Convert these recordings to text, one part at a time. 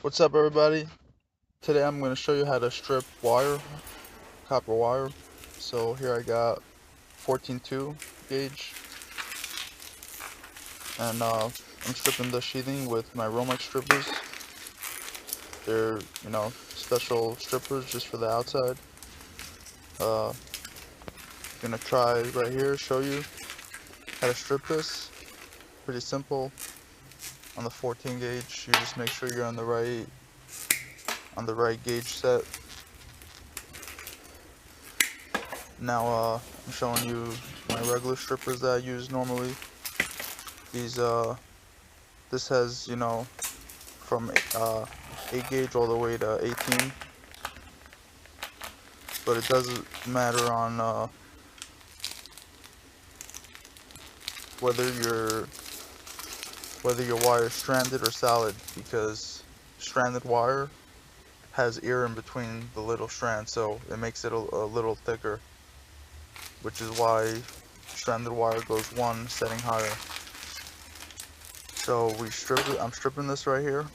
What's up, everybody? Today I'm going to show you how to strip wire, copper wire. So here I got 14.2 gauge, and I'm stripping the sheathing with my Romex strippers. They're, special strippers just for the outside. I'm gonna try right here, show you how to strip this. Pretty simple. On the 14 gauge, you just make sure you're on the right gauge set. Now I'm showing you my regular strippers that I use normally. These this has, from 8 gauge all the way to 18, but it doesn't matter on whether your wire is stranded or solid, because stranded wire has air in between the little strands, so it makes it a little thicker, which is why stranded wire goes one setting higher. So I'm stripping this right here.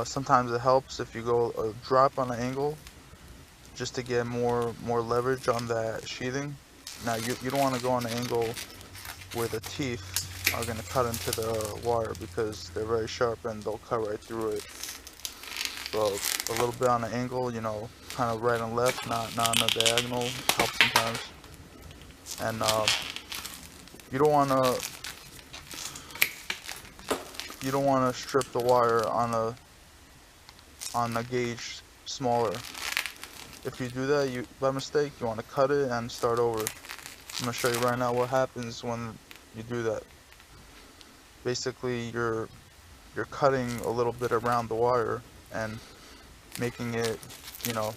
Sometimes it helps if you go a drop on an angle, just to get more leverage on that sheathing. Now you don't want to go on an angle where the teeth are going to cut into the wire, because they're very sharp and they'll cut right through it. But a little bit on an angle, kind of right and left, not on a diagonal, helps sometimes. And you don't want to strip the wire on a gauge smaller. If you do that, by mistake, you want to cut it and start over. I'm going to show you right now what happens when you do that. Basically, you're cutting a little bit around the wire and making it,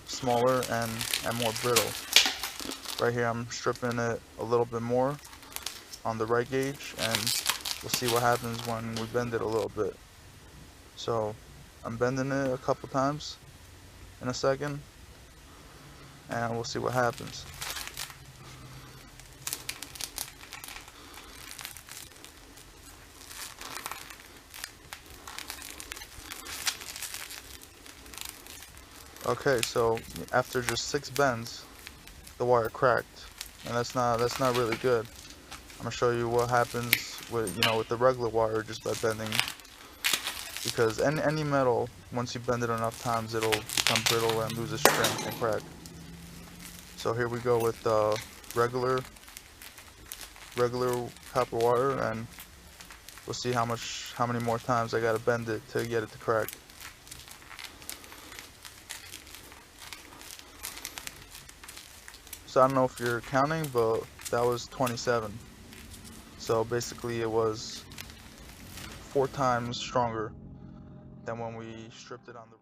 smaller and more brittle. Right here, I'm stripping it a little bit more on the right gauge, and we'll see what happens when we bend it a little bit. So I'm bending it a couple times in a second, and we'll see what happens. Okay, so after just 6 bends, the wire cracked, and that's not really good. I'm gonna show you what happens with the regular wire just by bending, because any metal, once you bend it enough times, it'll become brittle and lose its strength and crack. So here we go with regular copper wire, and we'll see how many more times I gotta bend it to get it to crack. So I don't know if you're counting, but that was 27. So basically it was 4 times stronger than when we stripped it on the